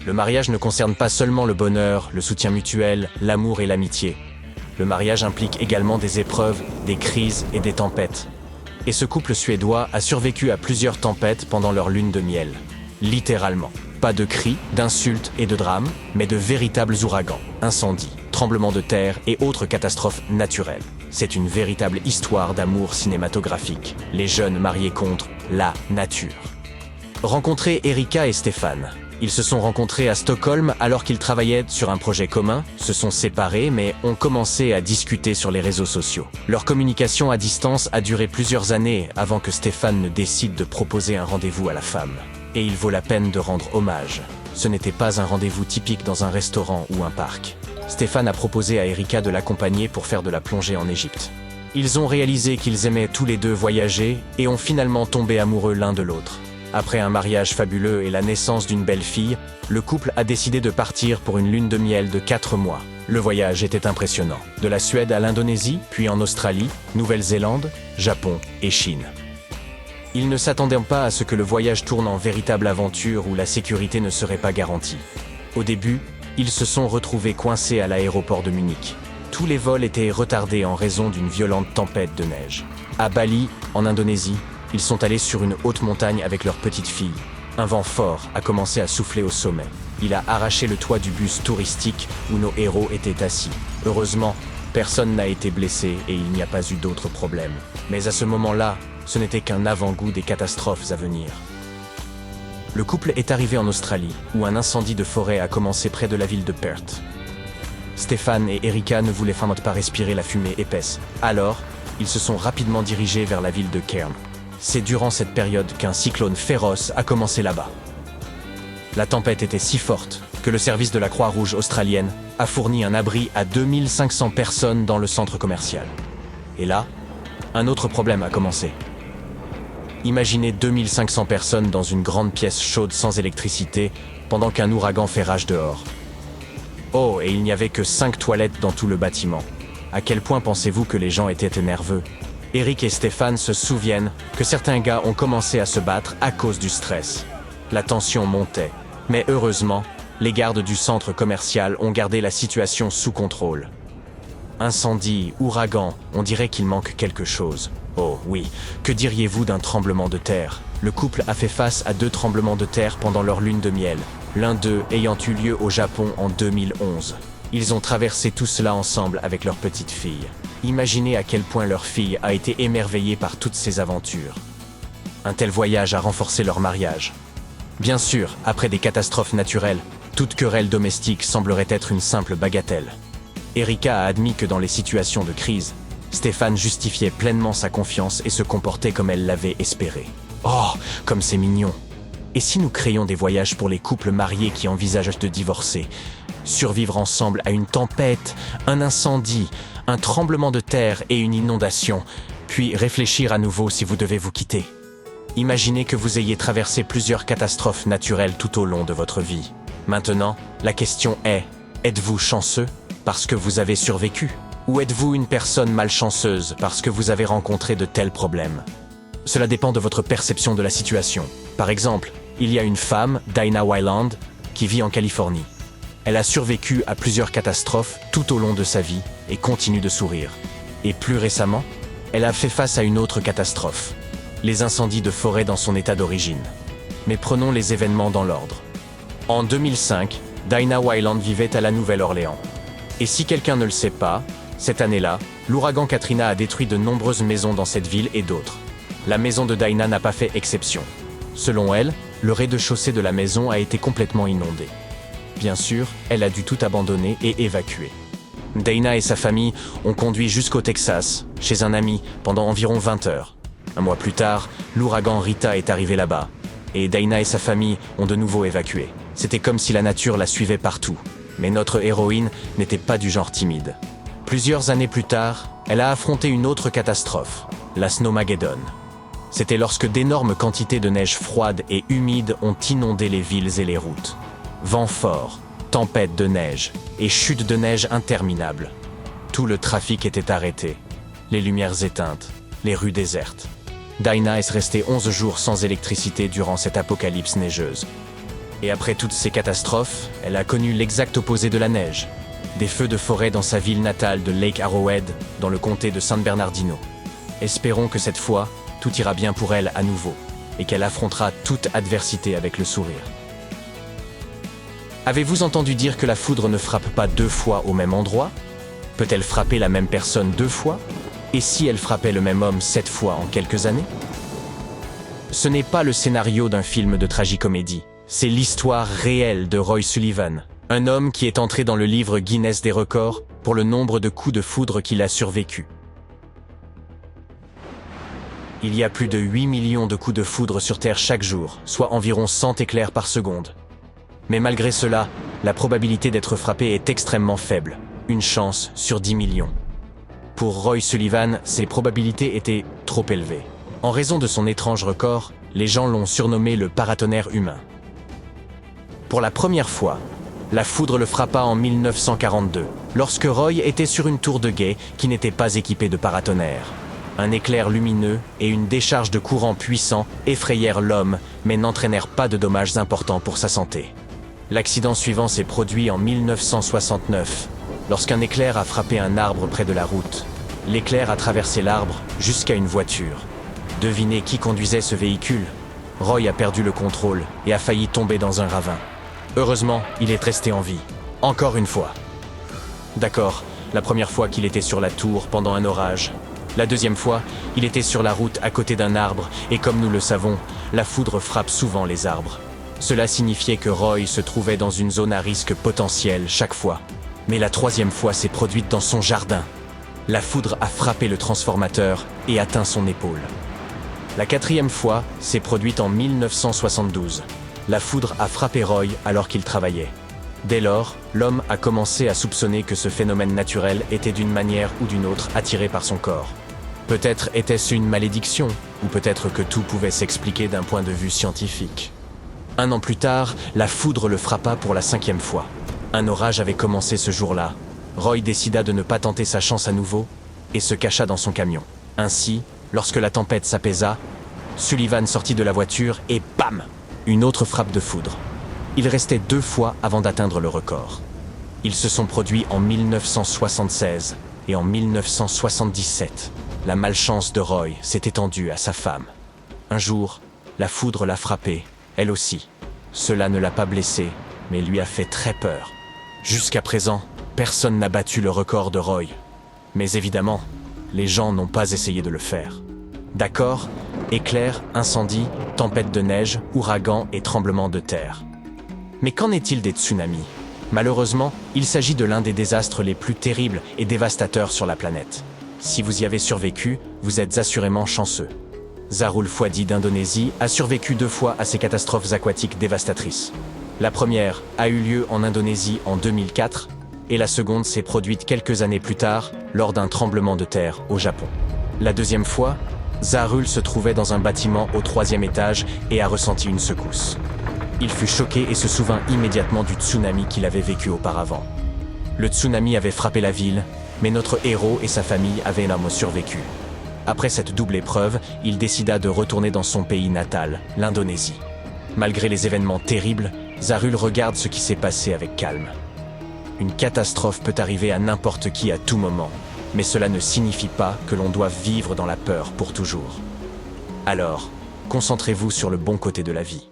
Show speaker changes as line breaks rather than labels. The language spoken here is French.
Le mariage ne concerne pas seulement le bonheur, le soutien mutuel, l'amour et l'amitié. Le mariage implique également des épreuves, des crises et des tempêtes. Et ce couple suédois a survécu à plusieurs tempêtes pendant leur lune de miel. Littéralement. Pas de cris, d'insultes et de drames, mais de véritables ouragans, incendies, tremblements de terre et autres catastrophes naturelles. C'est une véritable histoire d'amour cinématographique. Les jeunes mariés contre la nature. Rencontrer Erika et Stéphane. Ils se sont rencontrés à Stockholm alors qu'ils travaillaient sur un projet commun, se sont séparés mais ont commencé à discuter sur les réseaux sociaux. Leur communication à distance a duré plusieurs années avant que Stéphane ne décide de proposer un rendez-vous à la femme. Et il vaut la peine de rendre hommage. Ce n'était pas un rendez-vous typique dans un restaurant ou un parc. Stéphane a proposé à Erika de l'accompagner pour faire de la plongée en Égypte. Ils ont réalisé qu'ils aimaient tous les deux voyager et ont finalement tombé amoureux l'un de l'autre. Après un mariage fabuleux et la naissance d'une belle fille, le couple a décidé de partir pour une lune de miel de 4 mois. Le voyage était impressionnant. De la Suède à l'Indonésie, puis en Australie, Nouvelle-Zélande, Japon et Chine. Ils ne s'attendaient pas à ce que le voyage tourne en véritable aventure où la sécurité ne serait pas garantie. Au début, ils se sont retrouvés coincés à l'aéroport de Munich. Tous les vols étaient retardés en raison d'une violente tempête de neige. À Bali, en Indonésie, ils sont allés sur une haute montagne avec leur petite fille. Un vent fort a commencé à souffler au sommet. Il a arraché le toit du bus touristique où nos héros étaient assis. Heureusement, personne n'a été blessé et il n'y a pas eu d'autres problèmes. Mais à ce moment-là, ce n'était qu'un avant-goût des catastrophes à venir. Le couple est arrivé en Australie, où un incendie de forêt a commencé près de la ville de Perth. Stéphane et Erika ne voulaient pas respirer la fumée épaisse. Alors, ils se sont rapidement dirigés vers la ville de Cairn. C'est durant cette période qu'un cyclone féroce a commencé là-bas. La tempête était si forte que le service de la Croix-Rouge australienne a fourni un abri à 2500 personnes dans le centre commercial. Et là, un autre problème a commencé. Imaginez 2500 personnes dans une grande pièce chaude sans électricité pendant qu'un ouragan fait rage dehors. Oh, et il n'y avait que 5 toilettes dans tout le bâtiment. À quel point pensez-vous que les gens étaient nerveux ? Eric et Stéphane se souviennent que certains gars ont commencé à se battre à cause du stress. La tension montait, mais heureusement, les gardes du centre commercial ont gardé la situation sous contrôle. Incendie, ouragan, on dirait qu'il manque quelque chose. Oh oui, que diriez-vous d'un tremblement de terre ? Le couple a fait face à 2 tremblements de terre pendant leur lune de miel, l'un d'eux ayant eu lieu au Japon en 2011. Ils ont traversé tout cela ensemble avec leur petite fille. Imaginez à quel point leur fille a été émerveillée par toutes ces aventures. Un tel voyage a renforcé leur mariage. Bien sûr, après des catastrophes naturelles, toute querelle domestique semblerait être une simple bagatelle. Erika a admis que dans les situations de crise, Stéphane justifiait pleinement sa confiance et se comportait comme elle l'avait espéré. Oh, comme c'est mignon! Et si nous créions des voyages pour les couples mariés qui envisagent de divorcer? Survivre ensemble à une tempête, un incendie, un tremblement de terre et une inondation, puis réfléchir à nouveau si vous devez vous quitter. Imaginez que vous ayez traversé plusieurs catastrophes naturelles tout au long de votre vie. Maintenant, la question est, êtes-vous chanceux parce que vous avez survécu? Ou êtes-vous une personne malchanceuse parce que vous avez rencontré de tels problèmes? Cela dépend de votre perception de la situation. Par exemple, il y a une femme, Dinah Wyland, qui vit en Californie. Elle a survécu à plusieurs catastrophes tout au long de sa vie et continue de sourire. Et plus récemment, elle a fait face à une autre catastrophe, les incendies de forêt dans son état d'origine. Mais prenons les événements dans l'ordre. En 2005, Dinah Wyland vivait à la Nouvelle-Orléans. Et si quelqu'un ne le sait pas, cette année-là, l'ouragan Katrina a détruit de nombreuses maisons dans cette ville et d'autres. La maison de Dinah n'a pas fait exception. Selon elle, le rez-de-chaussée de la maison a été complètement inondé. Bien sûr, elle a dû tout abandonner et évacuer. Dinah et sa famille ont conduit jusqu'au Texas, chez un ami, pendant environ 20 heures. Un mois plus tard, l'ouragan Rita est arrivé là-bas, et Dinah et sa famille ont de nouveau évacué. C'était comme si la nature la suivait partout. Mais notre héroïne n'était pas du genre timide. Plusieurs années plus tard, elle a affronté une autre catastrophe, la Snowmageddon. C'était lorsque d'énormes quantités de neige froide et humide ont inondé les villes et les routes. Vent fort, tempête de neige et chute de neige interminables. Tout le trafic était arrêté, les lumières éteintes, les rues désertes. Dinah est restée 11 jours sans électricité durant cette apocalypse neigeuse. Et après toutes ces catastrophes, elle a connu l'exact opposé de la neige. Des feux de forêt dans sa ville natale de Lake Arrowhead, dans le comté de San Bernardino. Espérons que cette fois, tout ira bien pour elle à nouveau, et qu'elle affrontera toute adversité avec le sourire. Avez-vous entendu dire que la foudre ne frappe pas 2 fois au même endroit? Peut-elle frapper la même personne 2 fois? Et si elle frappait le même homme 7 fois en quelques années? Ce n'est pas le scénario d'un film de tragicomédie, c'est l'histoire réelle de Roy Sullivan, un homme qui est entré dans le livre Guinness des records pour le nombre de coups de foudre qu'il a survécu. Il y a plus de 8 millions de coups de foudre sur Terre chaque jour, soit environ 100 éclairs par seconde. Mais malgré cela, la probabilité d'être frappé est extrêmement faible, une chance sur 10 millions. Pour Roy Sullivan, ces probabilités étaient trop élevées. En raison de son étrange record, les gens l'ont surnommé le paratonnerre humain. Pour la première fois, la foudre le frappa en 1942, lorsque Roy était sur une tour de guet qui n'était pas équipée de paratonnerre. Un éclair lumineux et une décharge de courant puissant effrayèrent l'homme, mais n'entraînèrent pas de dommages importants pour sa santé. L'accident suivant s'est produit en 1969, lorsqu'un éclair a frappé un arbre près de la route. L'éclair a traversé l'arbre jusqu'à une voiture. Devinez qui conduisait ce véhicule? Roy a perdu le contrôle et a failli tomber dans un ravin. Heureusement, il est resté en vie. Encore une fois. D'accord, la première fois qu'il était sur la tour pendant un orage. La deuxième fois, il était sur la route à côté d'un arbre et comme nous le savons, la foudre frappe souvent les arbres. Cela signifiait que Roy se trouvait dans une zone à risque potentiel chaque fois. Mais la troisième fois s'est produite dans son jardin. La foudre a frappé le transformateur et atteint son épaule. La quatrième fois s'est produite en 1972. La foudre a frappé Roy alors qu'il travaillait. Dès lors, l'homme a commencé à soupçonner que ce phénomène naturel était d'une manière ou d'une autre attiré par son corps. Peut-être était-ce une malédiction, ou peut-être que tout pouvait s'expliquer d'un point de vue scientifique. 1 an plus tard, la foudre le frappa pour la 5e fois. Un orage avait commencé ce jour-là. Roy décida de ne pas tenter sa chance à nouveau et se cacha dans son camion. Ainsi, lorsque la tempête s'apaisa, Sullivan sortit de la voiture et bam! Une autre frappe de foudre. Il restait 2 fois avant d'atteindre le record. Ils se sont produits en 1976 et en 1977. La malchance de Roy s'est étendue à sa femme. Un jour, la foudre l'a frappée, elle aussi. Cela ne l'a pas blessée, mais lui a fait très peur. Jusqu'à présent, personne n'a battu le record de Roy. Mais évidemment, les gens n'ont pas essayé de le faire. D'accord, éclairs, incendies, tempêtes de neige, ouragans et tremblements de terre. Mais qu'en est-il des tsunamis? Malheureusement, il s'agit de l'un des désastres les plus terribles et dévastateurs sur la planète. Si vous y avez survécu, vous êtes assurément chanceux. Zarul Fouadi d'Indonésie a survécu 2 fois à ces catastrophes aquatiques dévastatrices. La première a eu lieu en Indonésie en 2004 et la seconde s'est produite quelques années plus tard lors d'un tremblement de terre au Japon. La deuxième fois, Zarul se trouvait dans un bâtiment au 3e étage et a ressenti une secousse. Il fut choqué et se souvint immédiatement du tsunami qu'il avait vécu auparavant. Le tsunami avait frappé la ville, mais notre héros et sa famille avaient énormément survécu. Après cette double épreuve, il décida de retourner dans son pays natal, l'Indonésie. Malgré les événements terribles, Zarul regarde ce qui s'est passé avec calme. Une catastrophe peut arriver à n'importe qui à tout moment, mais cela ne signifie pas que l'on doit vivre dans la peur pour toujours. Alors, concentrez-vous sur le bon côté de la vie.